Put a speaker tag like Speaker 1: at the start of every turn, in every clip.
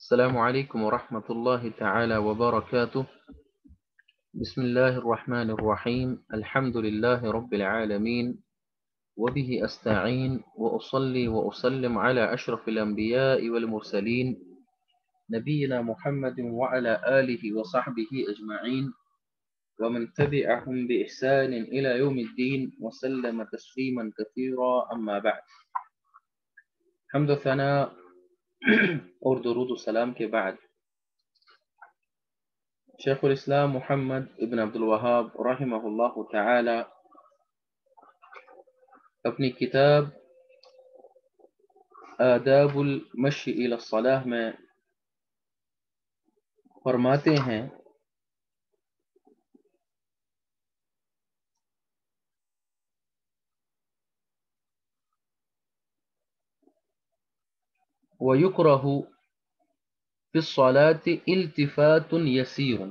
Speaker 1: السلام عليكم ورحمة الله تعالى وبركاته. بسم الله الرحمن الرحيم. الحمد لله رب العالمين، وبه أستعين وأصلي وأسلم على أشرف الأنبياء والمرسلين نبينا محمد وعلى آله وصحبه أجمعين ومن تبعهم بإحسان إلى يوم الدين وسلم تسليما كثيرا. أما بعد، حمد و ثنا اور درود و سلام کے بعد شیخ الاسلام محمد ابن عبد الوہاب رحمہ اللہ تعالی اپنی کتاب آداب المشی الی الصلاۃ میں فرماتے ہیں وَيُكْرَهُ فِي الصَّلَاةِ الْتِفَاتٌ يَسِيرٌ.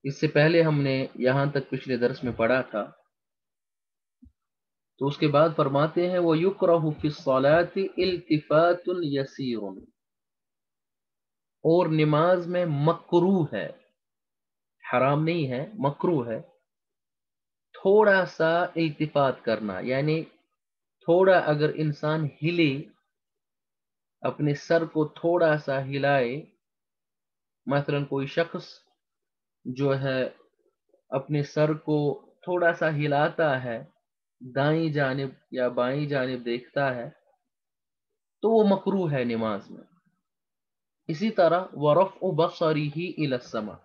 Speaker 1: اس سے پہلے ہم نے یہاں تک پچھلے درس میں پڑھا تھا، تو اس کے بعد فرماتے ہیں وَيُكْرَهُ فِي الصَّلَاةِ الْتِفَاتٌ يَسِيرٌ، اور نماز میں مکروہ ہے، حرام نہیں ہے، مکروہ ہے تھوڑا سا التفات کرنا، یعنی تھوڑا اگر انسان ہلے، اپنے سر کو تھوڑا سا ہلائے، مثلا کوئی شخص جو ہے اپنے سر کو تھوڑا سا ہلاتا ہے، دائیں جانب یا بائیں جانب دیکھتا ہے، تو وہ مکروہ ہے نماز میں. اسی طرح وَرَفْعُ بَصَرِهِ إِلَى السَّمَاءِ،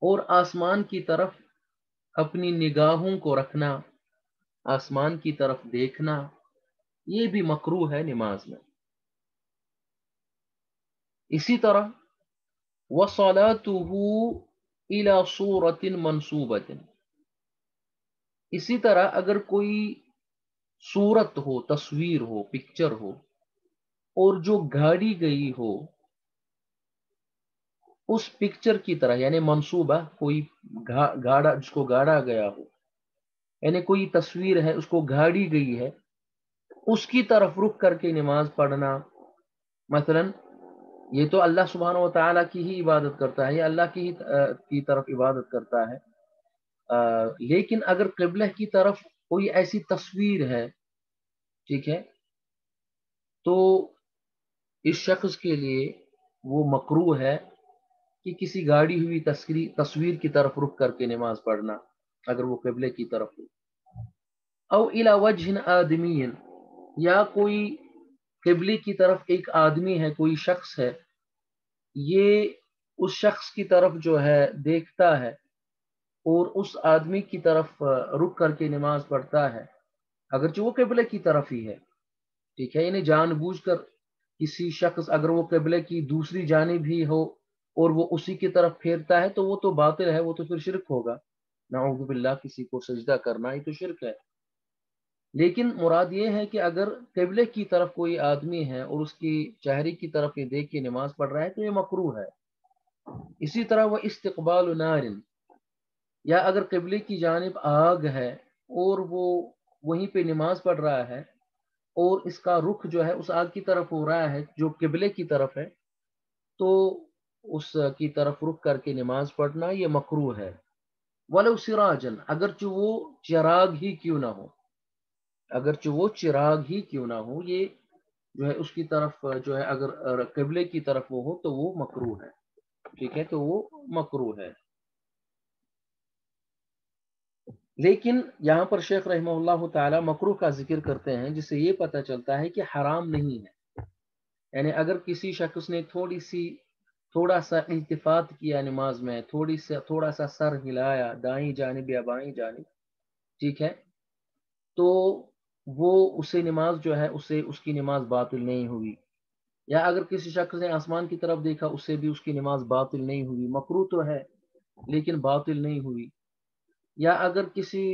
Speaker 1: اور آسمان کی طرف اپنی نگاہوں کو رکھنا، آسمان کی طرف دیکھنا، یہ بھی مکروہ ہے نماز میں. اسی طرح وَصَلَاتُهُ إِلَى صُورَةٍ مَنْصُوبَةٍ، اسی طرح اگر کوئی صورت ہو، تصویر ہو، پکچر ہو، اور جو گاڑی گئی ہو اس پکچر کی طرح، یعنی منصوبہ کوئی گاڑا، جس کو گاڑا گیا ہو، یعنی کوئی تصویر ہے اس کو گاڑی گئی ہے، اس کی طرف رخ کر کے نماز پڑھنا. مثلا یہ تو اللہ سبحانہ و تعالیٰ کی ہی عبادت کرتا ہے، یہ اللہ کی طرف عبادت کرتا ہے، لیکن اگر قبلہ کی طرف کوئی ایسی تصویر ہے، ٹھیک ہے، تو اس شخص کے لیے وہ مکروہ ہے کہ کسی گاڑی ہوئی تصویر کی طرف رخ کر کے نماز پڑھنا اگر وہ قبلے کی طرف ہو. او الی وجہ آدمی، یا کوئی قبلے کی طرف ایک آدمی ہے، کوئی شخص ہے، یہ اس شخص کی طرف جو ہے دیکھتا ہے اور اس آدمی کی طرف رخ کر کے نماز پڑھتا ہے، اگرچہ وہ قبلے کی طرف ہی ہے، ٹھیک ہے، یعنی جان بوجھ کر کسی شخص اگر وہ قبلے کی دوسری جانب ہی ہو اور وہ اسی کی طرف پھیرتا ہے تو وہ تو باطل ہے، وہ تو پھر شرک ہوگا، نعوذ باللہ، کسی کو سجدہ کرنا یہ تو شرک ہے. لیکن مراد یہ ہے کہ اگر قبلے کی طرف کوئی آدمی ہے اور اس کی چہرے کی طرف یہ دیکھ کے نماز پڑھ رہا ہے تو یہ مکروہ ہے. اسی طرح وہ استقبال نار، یا اگر قبلے کی جانب آگ ہے اور وہ وہیں پہ نماز پڑھ رہا ہے اور اس کا رخ جو ہے اس آگ کی طرف ہو رہا ہے جو قبلے کی طرف ہے، تو اس کی طرف رخ کر کے نماز پڑھنا یہ مکروہ ہے. وَلَوْ سِرَاجًا، اگرچہ وہ چراغ ہی کیوں نہ ہو، اگرچہ وہ چراغ ہی کیوں نہ ہو، یہ جو ہے اس کی طرف جو ہے اگر قبلے کی طرف وہ ہو تو وہ مکروہ ہے، ٹھیک ہے، تو وہ مکروہ ہے. لیکن یہاں پر شیخ رحمہ اللہ تعالی مکروہ کا ذکر کرتے ہیں جس سے یہ پتہ چلتا ہے کہ حرام نہیں ہے. یعنی اگر کسی شخص نے تھوڑا سا التفات کیا نماز میں، تھوڑا سا سر ہلایا دائیں جانب یا بائیں جانب، ٹھیک ہے، تو وہ اسے نماز جو ہے اس کی نماز باطل نہیں ہوئی. یا اگر کسی شخص نے آسمان کی طرف دیکھا، اس سے بھی اس کی نماز باطل نہیں ہوئی، مکروہ تو ہے لیکن باطل نہیں ہوئی. یا اگر کسی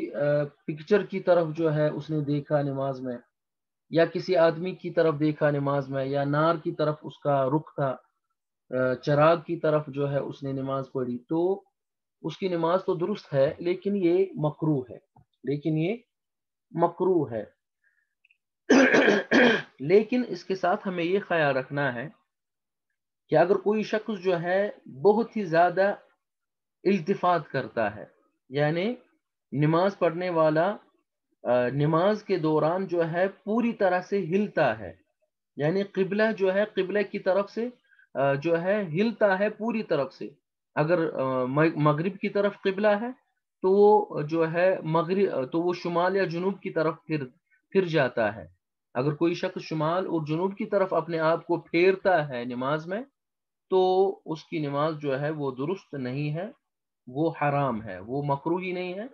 Speaker 1: پکچر کی طرف جو ہے اس نے دیکھا نماز میں، یا کسی آدمی کی طرف دیکھا نماز میں، یا نار کی طرف اس کا رخ تھا، چراغ کی طرف جو ہے اس نے نماز پڑھی، تو اس کی نماز تو درست ہے لیکن یہ مکروہ ہے، لیکن یہ مکروہ ہے. لیکن اس کے ساتھ ہمیں یہ خیال رکھنا ہے کہ اگر کوئی شخص جو ہے بہت ہی زیادہ التفات کرتا ہے، یعنی نماز پڑھنے والا نماز کے دوران جو ہے پوری طرح سے ہلتا ہے، یعنی قبلہ جو ہے قبلہ کی طرف سے جو ہے ہلتا ہے پوری طرف سے. اگر مغرب کی طرف قبلہ ہے تو وہ جو ہے مغرب تو وہ شمال یا جنوب کی طرف پھر جاتا ہے. اگر کوئی شخص شمال اور جنوب کی طرف اپنے آپ کو پھیرتا ہے نماز میں تو اس کی نماز جو ہے وہ درست نہیں ہے، وہ حرام ہے، وہ مکروہ ہی نہیں ہے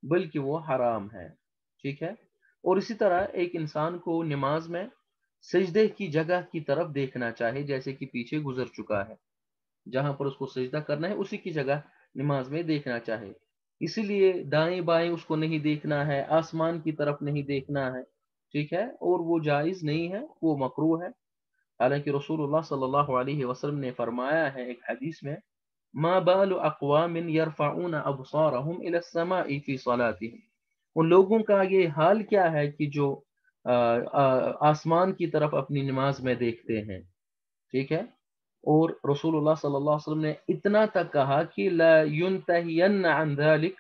Speaker 1: بلکہ وہ حرام ہے. ٹھیک ہے. اور اسی طرح ایک انسان کو نماز میں سجدے کی جگہ کی طرف دیکھنا چاہے، جیسے کہ پیچھے گزر چکا ہے، جہاں پر اس کو سجدہ کرنا ہے اسی کی جگہ نماز میں دیکھنا چاہے. اسی لیے دائیں بائیں اس کو نہیں دیکھنا ہے، آسمان کی طرف نہیں دیکھنا ہے. ٹھیک ہے. اور وہ جائز نہیں ہے، وہ مکروہ ہے. حالانکہ رسول اللہ صلی اللہ علیہ وسلم نے فرمایا ہے ایک حدیث میں، ما بال اقوام يرفعون ابصارهم الى السماء في صلاتهم، ان لوگوں کا یہ حال کیا ہے کہ جو آسمان کی طرف اپنی نماز میں دیکھتے ہیں. ٹھیک ہے. اور رسول اللہ صلی اللہ علیہ وسلم نے اتنا تک کہا کہ لا ينتهين عن ذلك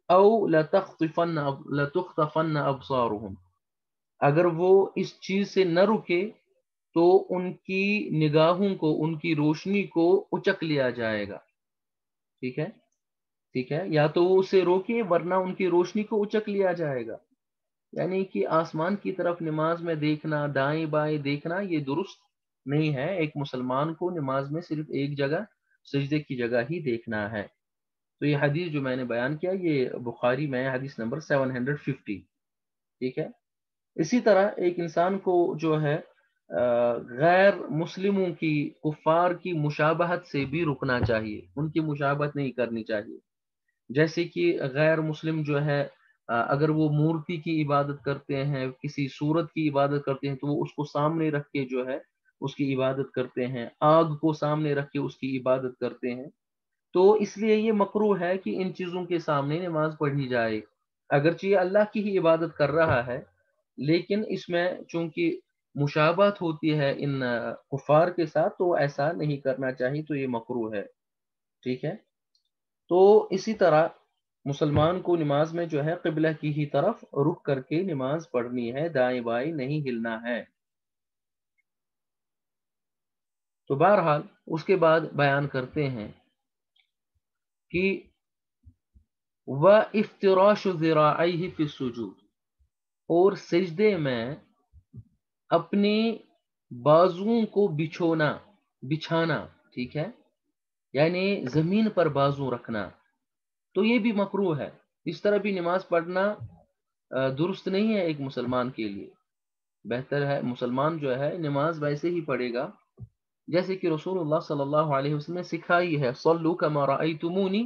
Speaker 1: او لتخطفن ابصارهم، اگر وہ اس چیز سے نہ رکے تو ان کی نگاہوں کو، ان کی روشنی کو اچک لیا جائے گا. ٹھیک ہے. ٹھیک ہے. یا تو وہ اسے روکے ورنہ ان کی روشنی کو اچک لیا جائے گا. یعنی کہ آسمان کی طرف نماز میں دیکھنا، دائیں بائیں دیکھنا، یہ درست نہیں ہے. ایک مسلمان کو نماز میں صرف ایک جگہ، سجدے کی جگہ ہی دیکھنا ہے. تو یہ حدیث جو میں نے بیان کیا یہ بخاری میں حدیث نمبر 750. ٹھیک ہے. اسی طرح ایک انسان کو جو ہے غیر مسلموں کی، کفار کی مشابہت سے بھی رکنا چاہیے، ان کی مشابہت نہیں کرنی چاہیے. جیسے کہ غیر مسلم جو ہے اگر وہ مورتی کی عبادت کرتے ہیں، کسی صورت کی عبادت کرتے ہیں تو وہ اس کو سامنے رکھ کے جو ہے اس کی عبادت کرتے ہیں، آگ کو سامنے رکھ کے اس کی عبادت کرتے ہیں. تو اس لیے یہ مکروہ ہے کہ ان چیزوں کے سامنے نماز پڑھی جائے. اگرچہ یہ اللہ کی ہی عبادت کر رہا ہے لیکن اس میں چونکہ مشابہت ہوتی ہے ان کفار کے ساتھ تو ایسا نہیں کرنا چاہیے، تو یہ مکروہ ہے. ٹھیک ہے. تو اسی طرح مسلمان کو نماز میں جو ہے قبلہ کی ہی طرف رخ کر کے نماز پڑھنی ہے، دائیں بائیں نہیں ہلنا ہے. تو بہرحال اس کے بعد بیان کرتے ہیں کہ وَإِفْتِرَاشُ ذِرَاعَيْهِ فِي السُّجُودِ، اور سجدے میں اپنی بازوؤں کو بچھانا. ٹھیک ہے. یعنی زمین پر بازو رکھنا، تو یہ بھی مکروہ ہے. اس طرح بھی نماز پڑھنا درست نہیں ہے ایک مسلمان کے لیے. بہتر ہے مسلمان جو ہے نماز ویسے ہی پڑھے گا جیسے کہ رسول اللہ صلی اللہ علیہ وسلم نے سکھائی ہے، صلو کما رأیتمونی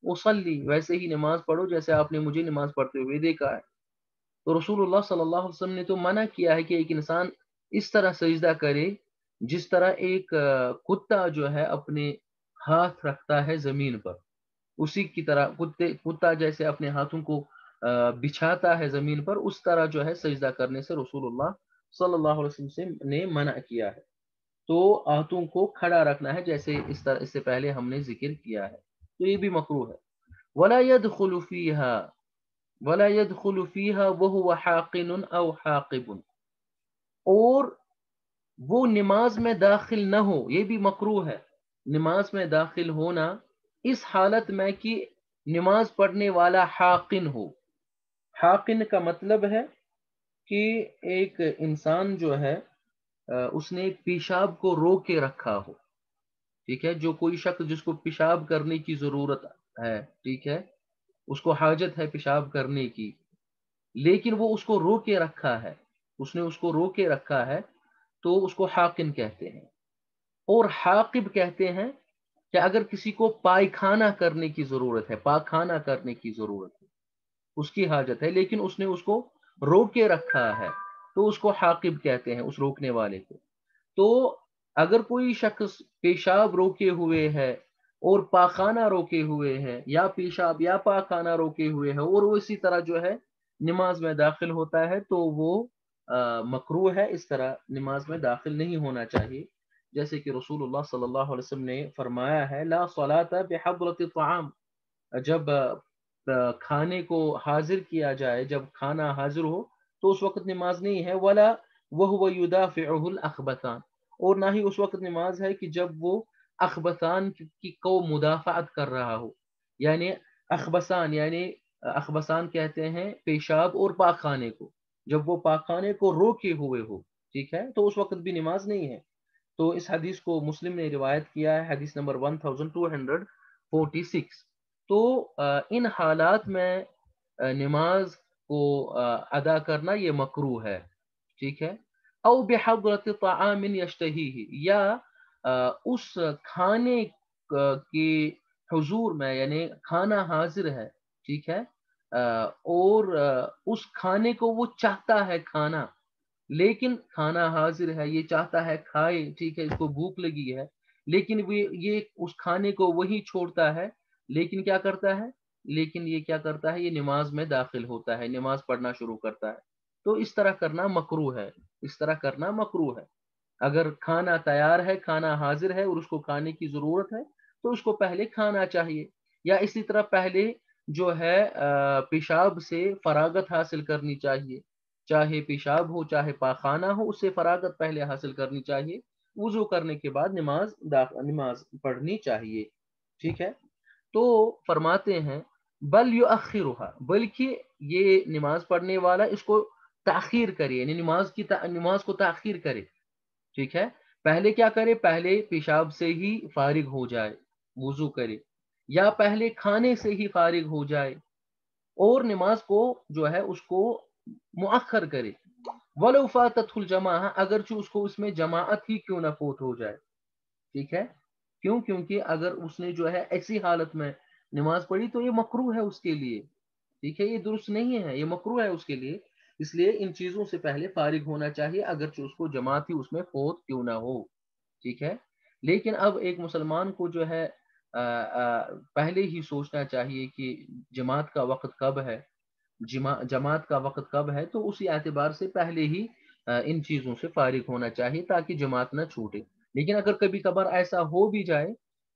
Speaker 1: اصلی، ویسے ہی نماز پڑھو جیسے آپ نے مجھے نماز پڑھتے ہوئے دیکھا ہے. تو رسول اللہ صلی اللہ علیہ وسلم نے تو منع کیا ہے کہ ایک انسان اس طرح سجدہ کرے جس طرح ایک کتا جو ہے اپنے ہاتھ رکھتا ہے زمین پر، اسی کی طرح کتا جیسے اپنے ہاتھوں کو بچھاتا ہے زمین پر، اس طرح جو ہے سجدہ کرنے سے رسول اللہ صلی اللہ علیہ وسلم نے منع کیا ہے. تو ہاتھوں کو کھڑا رکھنا ہے جیسے اس سے پہلے ہم نے ذکر کیا ہے. تو یہ بھی مکروہ ہے. ولا يدخل فيها وهو حاقن او حاقب، اور وہ نماز میں داخل نہ ہو، یہ بھی مکروہ ہے. نماز میں داخل ہونا اس حالت میں کہ نماز پڑھنے والا حاقن ہو. حاقن کا مطلب ہے کہ ایک انسان جو ہے اس نے پیشاب کو روک کے رکھا ہو. ٹھیک ہے. جو کوئی شخص جس کو پیشاب کرنے کی ضرورت ہے، ٹھیک ہے، اس کو حاجت ہے پیشاب کرنے کی، لیکن وہ اس کو روک کے رکھا ہے، اس نے اس کو روک کے رکھا ہے، تو اس کو حاقن کہتے ہیں. اور حاقب کہتے ہیں کہ اگر کسی کو پائخانہ کرنے کی ضرورت ہے، پاخانہ کرنے کی ضرورت ہے، اس کی حاجت ہے لیکن اس نے اس کو روک کے رکھا ہے تو اس کو حاقب کہتے ہیں، اس روکنے والے کو. تو اگر کوئی شخص پیشاب روکے ہوئے ہے اور پاخانہ روکے ہوئے ہے، یا پیشاب یا پاخانہ روکے ہوئے ہے، اور وہ اسی طرح جو ہے نماز میں داخل ہوتا ہے تو وہ مکروہ ہے، اس طرح نماز میں داخل نہیں ہونا چاہیے، جیسے کہ رسول اللہ صلی اللہ علیہ وسلم نے فرمایا ہے لا صلاۃ بحضرۃ الطعام، جب کھانے کو حاضر کیا جائے، جب کھانا حاضر ہو تو اس وقت نماز نہیں ہے، ولا وهو يدافعه الاخبثان، اور نہ ہی اس وقت نماز ہے کہ جب وہ اخبثان کی کو مدافعت کر رہا ہو، یعنی اخبثان یعنی اخبثان کہتے ہیں پیشاب اور پاخانے کو، جب وہ پاخانے کو روکے ہوئے ہو، ٹھیک ہے، تو اس وقت بھی نماز نہیں ہے۔ تو اس حدیث کو مسلم نے روایت کیا ہے، حدیث نمبر 1246۔ تو ان حالات میں نماز کو ادا کرنا یہ مکروہ ہے، ٹھیک ہے۔ او بحضرت طعام یشتہیہ، یا اس کھانے کے حضور میں، یعنی کھانا حاضر ہے، ٹھیک ہے، اور اس کھانے کو وہ چاہتا ہے کھانا، لیکن کھانا حاضر ہے، یہ چاہتا ہے کھائے، ٹھیک ہے، اس کو بھوک لگی ہے، لیکن یہ اس کھانے کو وہی چھوڑتا ہے، لیکن کیا کرتا ہے، لیکن یہ کیا کرتا ہے، یہ نماز میں داخل ہوتا ہے، نماز پڑھنا شروع کرتا ہے، تو اس طرح کرنا مکروہ ہے، اس طرح کرنا مکروہ ہے۔ اگر کھانا تیار ہے، کھانا حاضر ہے اور اس کو کھانے کی ضرورت ہے، تو اس کو پہلے کھانا چاہیے، یا اسی طرح پہلے جو ہے پیشاب سے فراغت حاصل کرنی چاہیے، چاہے پیشاب ہو چاہے پاخانہ ہو، اس سے فراغت پہلے حاصل کرنی چاہیے، وضو کرنے کے بعد نماز پڑھنی چاہیے، ٹھیک ہے۔ تو فرماتے ہیں بل یؤخرها، بلکہ یہ نماز پڑھنے والا اس کو تاخیر کرے، یعنی نماز کو تاخیر کرے، ٹھیک ہے، پہلے کیا کرے، پہلے پیشاب سے ہی فارغ ہو جائے، وضو کرے، یا پہلے کھانے سے ہی فارغ ہو جائے، اور نماز کو جو ہے اس کو مؤخر کرے، ولو فاتت الجماعہ، اگرچہ اس کو اس میں جماعت ہی کیوں نہ فوت ہو جائے، ٹھیک ہے، کیوں، کیونکہ اگر اس نے جو ہے ایسی حالت میں نماز پڑھی تو یہ مکروہ ہے اس کے لیے، ٹھیک ہے، یہ درست نہیں ہے، یہ مکروہ ہے اس کے لیے، اس لیے ان چیزوں سے پہلے فارغ ہونا چاہیے، اگرچہ اس کو جماعت ہی اس میں فوت کیوں نہ ہو، ٹھیک ہے۔ لیکن اب ایک مسلمان کو جو ہے پہلے ہی سوچنا چاہیے کہ جماعت کا وقت کب ہے، جماعت کا وقت کب ہے، تو اسی اعتبار سے پہلے ہی ان چیزوں سے فارغ ہونا چاہیے تاکہ جماعت نہ چھوٹے۔ لیکن اگر کبھی کبھار ایسا ہو بھی جائے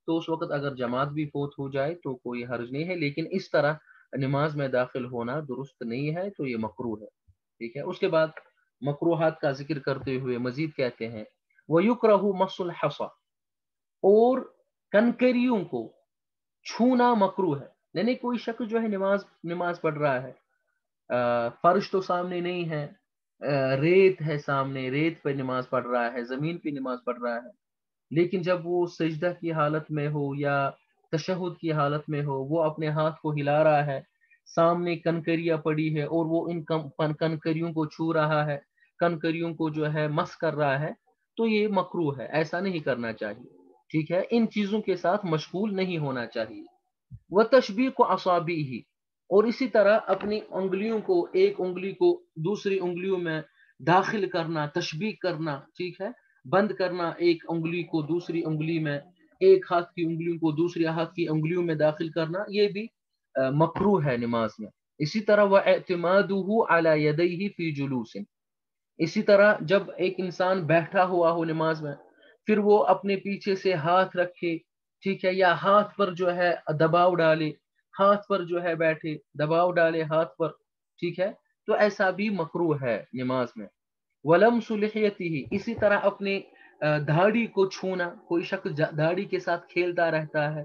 Speaker 1: تو اس وقت اگر جماعت بھی فوت ہو جائے تو کوئی حرج نہیں ہے، لیکن اس طرح نماز میں داخل ہونا درست نہیں ہے، تو یہ مکروہ ہے، ٹھیک ہے۔ اس کے بعد مکروہات کا ذکر کرتے ہوئے مزید کہتے ہیں وَيُكْرَهُ مَسُّ الْحَصَى، اور کنکریوں کو چھونا مکروہ ہے، یعنی کوئی شخص جو ہے نماز پڑھ رہا ہے، فرش تو سامنے نہیں ہے، ریت ہے سامنے، ریت پہ نماز پڑھ رہا ہے، زمین پہ نماز پڑھ رہا ہے، لیکن جب وہ سجدہ کی حالت میں ہو یا تشہد کی حالت میں ہو، وہ اپنے ہاتھ کو ہلا رہا ہے، سامنے کنکریاں پڑی ہے اور وہ ان کنکریوں کو چھو رہا ہے، کنکریوں کو جو ہے مس کر رہا ہے، تو یہ مکروہ ہے، ایسا نہیں کرنا چاہیے، ٹھیک ہے، ان چیزوں کے ساتھ مشغول نہیں ہونا چاہیے۔ وہ تشبیہ کو اصابی ہی، اور اسی طرح اپنی انگلیوں کو، ایک انگلی کو دوسری انگلیوں میں داخل کرنا، تشبیہ کرنا، ٹھیک ہے، بند کرنا ایک انگلی کو دوسری انگلی میں، ایک ہاتھ کی انگلیوں کو دوسری ہاتھ کی انگلیوں میں داخل کرنا، یہ بھی مکروہ ہے نماز میں۔ اسی طرح وہ اعتمادہ علی یدیہ فی جلوس، اسی طرح جب ایک انسان بیٹھا ہوا ہو نماز میں، پھر وہ اپنے پیچھے سے ہاتھ رکھے، ٹھیک ہے، یا ہاتھ پر جو ہے دباؤ ڈالے، ہاتھ پر جو ہے بیٹھے دباؤ ڈالے ہاتھ پر، ٹھیک ہے، تو ایسا بھی مکروہ ہے نماز میں۔ ولمس لحیتہ، اسی طرح اپنے داڑھی کو چھونا، کوئی شخص داڑھی کے ساتھ کھیلتا رہتا ہے،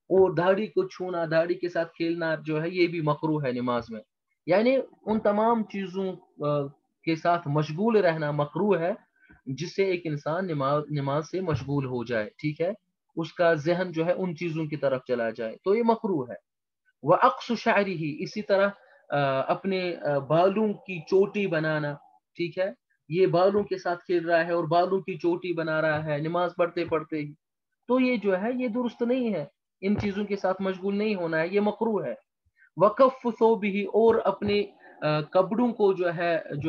Speaker 1: اور داڑھی کو چھونا، داڑھی کے ساتھ کھیلنا جو ہے یہ بھی مکروہ ہے نماز میں، یعنی ان تمام چیزوں کے ساتھ مشغول رہنا مکروہ ہے، جس سے ایک انسان نماز سے مشغول ہو جائے، ٹھیک ہے، اس کا ذہن جو ہے ان چیزوں کی طرف چلا جائے، تو یہ مکروہ ہے۔ وَأَقْصُ شَعْرِهِ، اسی طرح اپنے بالوں کی چوٹی بنانا، ٹھیک ہے، یہ بالوں کے ساتھ کھیل رہا ہے اور بالوں کی چوٹی بنا رہا ہے نماز پڑھتے پڑھتے ہی، تو یہ جو ہے یہ درست نہیں ہے، ان چیزوں کے ساتھ مشغول نہیں ہونا ہے، یہ مکروہ ہے۔ وقف ثوبہ، اور اپنے کپڑوں کو جو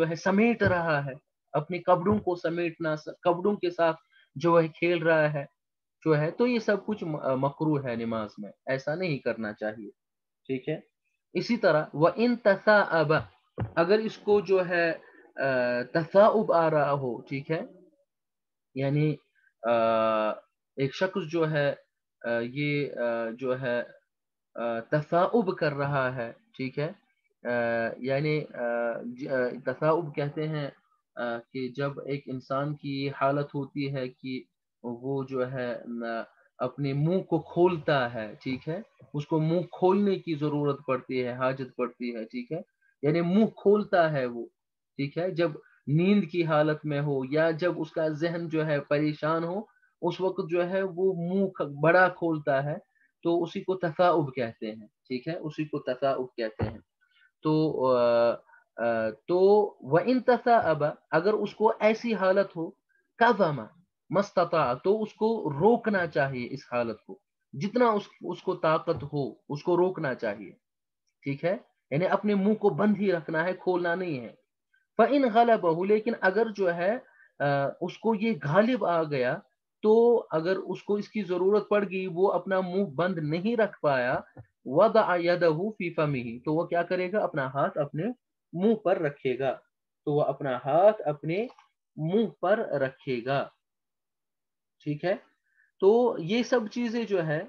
Speaker 1: ہے سمیٹ رہا ہے، اپنے کپڑوں کو سمیٹنا، کپڑوں کے ساتھ جو ہے کھیل رہا ہے جو ہے، تو یہ سب کچھ مکروہ ہے نماز میں، ایسا نہیں کرنا چاہیے، ٹھیک ہے۔ اسی طرح وَإِن تَثَاءَبَ، اگر اس کو جو ہے تثاؤب آ رہا ہو، ٹھیک ہے، یعنی ایک شخص جو ہے یہ جو ہے تثاؤب کر رہا ہے، ٹھیک ہے، یعنی تثاؤب کہتے ہیں کہ جب ایک انسان کی یہ حالت ہوتی ہے کہ وہ جو ہے اپنے منہ کو کھولتا ہے، ٹھیک ہے، اس کو منہ کھولنے کی ضرورت پڑتی ہے، حاجت پڑتی ہے، ٹھیک ہے، یعنی منہ کھولتا ہے وہ، ٹھیک ہے، جب نیند کی حالت میں ہو یا جب اس کا ذہن جو ہے پریشان ہو، اس وقت جو ہے وہ منہ بڑا کھولتا ہے، تو اسی کو تثاؤب کہتے ہیں، ٹھیک ہے، اسی کو تثاؤب کہتے ہیں۔ تو تو وَإِن تَثَاءَبَ، اگر اس کو ایسی حالت ہو، كَظَمَ مَسْتَطَاعَ، تو اس کو روکنا چاہیے، اس حالت کو جتنا اس کو طاقت ہو اس کو روکنا چاہیے، ٹھیک ہے، یعنی اپنے منہ کو بند ہی رکھنا ہے، کھولنا نہیں ہے۔ فَإِنْ غَلَبَهُ، لیکن اگر جو ہے اس کو یہ غالب آ گیا، تو اگر اس کو اس کی ضرورت پڑ گئی، وہ اپنا منہ بند نہیں رکھ پایا، وَضَعَ يَدَهُ فِي فَمِهِ، تو وہ کیا کرے گا، اپنا ہاتھ اپنے منہ پر رکھے گا، تو وہ اپنا ہاتھ اپنے منہ پر رکھے گا، ٹھیک ہے۔ تو یہ سب چیزیں جو ہے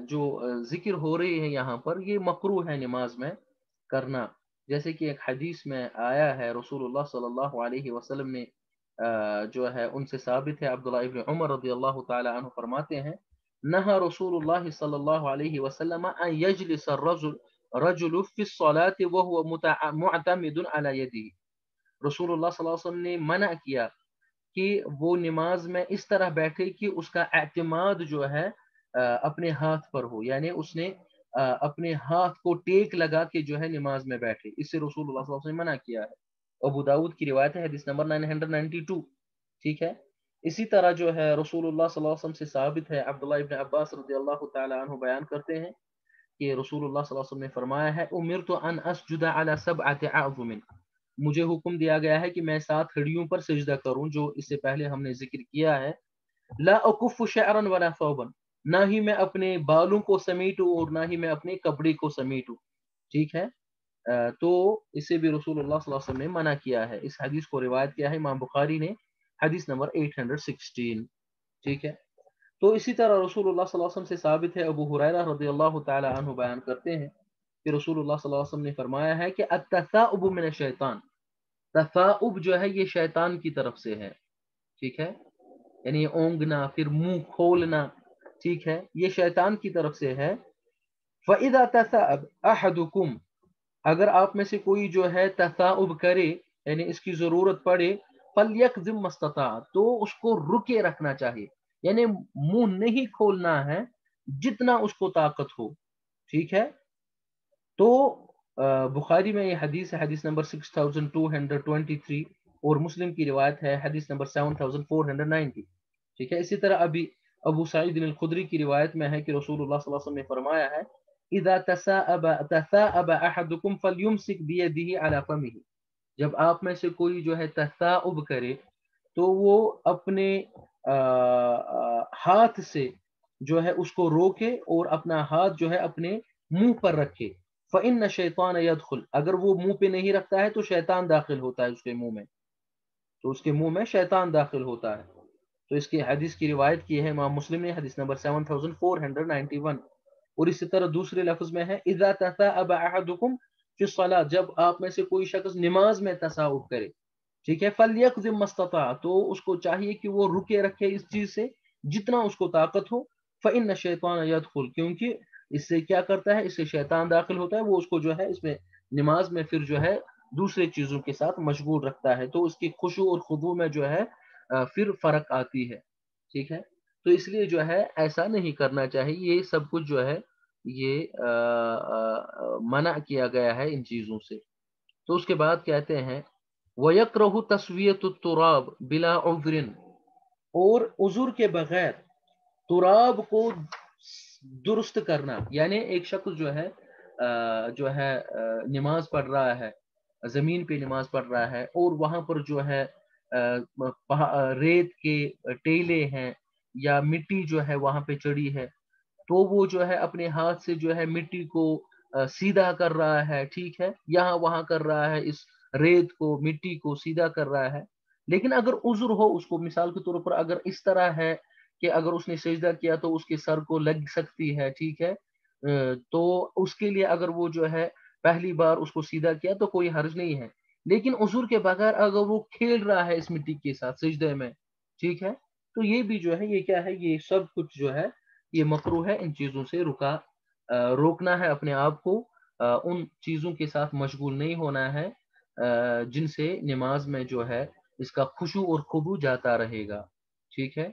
Speaker 1: جو ذکر ہو رہی ہے یہاں پر، یہ مکروہ ہے نماز میں کرنا، جیسے کہ ایک حدیث میں آیا ہے، رسول اللہ صلی اللہ علیہ وسلم نے جو ہے ان سے ثابت ہے، عبداللہ ابن عمر رضی اللہ تعالی عنہ فرماتے ہیں، نہا رسول اللہ صلی اللہ علیہ وسلم ان یجلس رجل فی الصلاة وهو معتمد علی یدہ، رسول اللہ صلی اللہ علیہ وسلم نے منع کیا کہ وہ نماز میں اس طرح بیٹھے کہ اس کا اعتماد جو ہے اپنے ہاتھ پر ہو، یعنی اس نے اپنے ہاتھ کو ٹیک لگا کے جو ہے نماز میں بیٹھے، اس سے رسول اللہ صلی اللہ علیہ وسلم نے منع کیا ہے۔ ابو داؤد کی روایت ہے، حدیث نمبر 992، ٹھیک ہے۔ اسی طرح جو ہے رسول اللہ صلی اللہ علیہ وسلم سے ثابت ہے، عبداللہ ابن عباس رضی اللہ تعالی عنہ بیان کرتے ہیں کہ رسول اللہ صلی اللہ علیہ وسلم نے فرمایا ہے، امرت ان اسجد علی سبعۃ اعظم، مجھے حکم دیا گیا ہے کہ میں 7 ہڈیوں پر سجدہ کروں، جو اس سے پہلے ہم نے ذکر کیا ہے، لا اکف شعرا ولا ثوبا، نہ ہی میں اپنے بالوں کو سمیٹوں اور نہ ہی میں اپنے کپڑے کو سمیٹوں، ٹھیک ہے، تو اسے بھی رسول اللہ صلی اللہ علیہ وسلم نے منع کیا ہے۔ اس حدیث کو روایت کیا ہے امام بخاری نے، حدیث نمبر 816، ٹھیک ہے۔ تو اسی طرح رسول اللہ صلی اللہ علیہ وسلم سے ثابت ہے، ابو ہریرہ رضی اللہ تعالی عنہ بیان کرتے ہیں کہ رسول اللہ صلی اللہ علیہ وسلم نے فرمایا ہے کہ التثاؤب من الشیطان، تثاؤب جو ہے یہ شیطان کی طرف سے ہے، ٹھیک ہے، یعنی اونگنا، پھر منہ کھولنا، ٹھیک ہے، یہ شیطان کی طرف سے ہے۔ فَإِذَا تَثَاءَبَ أَحَدُكُمْ، اگر آپ میں سے کوئی جو ہے تثاؤب کرے، یعنی اس کی ضرورت پڑے، فَلْيَكْظِمْ مَا اسْتَطَاعَ، تو اس کو رکے رکھنا چاہیے، یعنی منہ نہیں کھولنا ہے جتنا اس کو طاقت ہو، ٹھیک ہے۔ تو بخاری میں یہ حدیث ہے، حدیث نمبر 6223، اور مسلم کی روایت ہے، حدیث نمبر 7490، ٹھیک ہے۔ اسی طرح ابو سعید الخدری کی روایت میں ہے کہ رسول اللہ صلی اللہ علیہ وسلم نے فرمایا ہے، اذا تثاءب احدكم فليمسك بيده على فمه، جب آپ میں سے کوئی جو ہے تثاؤب کرے تو وہ اپنے ہاتھ سے جو ہے اس کو روکے اور اپنا ہاتھ جو ہے اپنے منہ پر رکھے، فإن الشیطان يدخل، اگر وہ منہ پہ نہیں رکھتا ہے تو شیطان داخل ہوتا ہے اس کے منہ میں، تو اس کے منہ میں شیطان داخل ہوتا ہے۔ تو اس کی حدیث کی روایت کی ہے امام مسلم نے، حدیث نمبر 7491، اور اسی طرح دوسرے لفظ میں ہے، اذا تثاءب احدكم فی الصلاۃ، جب آپ میں سے کوئی شخص نماز میں تثاؤب کرے، ٹھیک ہے، فَلْيَكْظِمْ مَا اسْتَطَاعَ، تو اس کو چاہیے کہ وہ رکے رکھے اس چیز سے جتنا اس کو طاقت ہو، فإن الشیطان يدخل، کیونکہ اس سے کیا کرتا ہے، اس سے شیطان داخل ہوتا ہے، وہ اس کو جو ہے اس میں نماز میں پھر جو ہے دوسرے چیزوں کے ساتھ مشغول رکھتا ہے، تو اس کی خشوع اور خضوع میں جو ہے پھر فرق آتی ہے، ٹھیک ہے۔ تو اس لیے جو ہے ایسا نہیں کرنا چاہیے، یہ سب کچھ جو ہے یہ منع کیا گیا ہے ان چیزوں سے۔ تو اس کے بعد کہتے ہیں، وَيَكْرَهُ تَسْوِيَةُ التُّرَابِ بِلَا عُذْرٍ، اور عذر کے بغیر تراب کو درست کرنا، یعنی ایک شخص جو ہے نماز پڑھ رہا ہے، زمین پہ نماز پڑھ رہا ہے، اور وہاں پر جو ہے ریت کے ٹیلے ہیں یا مٹی جو ہے وہاں پہ چڑی ہے، تو وہ جو ہے اپنے ہاتھ سے جو ہے مٹی کو سیدھا کر رہا ہے، ٹھیک ہے، یہاں وہاں کر رہا ہے اس ریت کو مٹی کو سیدھا کر رہا ہے. لیکن اگر عذر ہو اس کو، مثال کے طور پر اگر اس طرح ہے کہ اگر اس نے سجدہ کیا تو اس کے سر کو لگ سکتی ہے، ٹھیک ہے، تو اس کے لیے اگر وہ جو ہے پہلی بار اس کو سیدھا کیا تو کوئی حرج نہیں ہے. لیکن عذر کے بغیر اگر وہ کھیل رہا ہے اس مٹی کے ساتھ سجدے میں، ٹھیک ہے، تو یہ بھی جو ہے یہ کیا ہے، یہ سب کچھ جو ہے یہ مکروہ ہے. ان چیزوں سے روکنا ہے اپنے آپ کو، ان چیزوں کے ساتھ مشغول نہیں ہونا ہے جن سے نماز میں جو ہے اس کا خشوع اور خضوع جاتا رہے گا. ٹھیک ہے.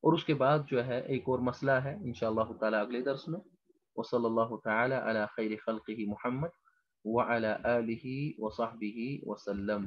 Speaker 1: اور اس کے بعد جو ہے ایک اور مسئلہ ہے انشاءاللہ تعالی اگلے درس میں. وصلی اللہ تعالی علی خیر خلقہ محمد وعلی آلہ وصحبہ وسلم.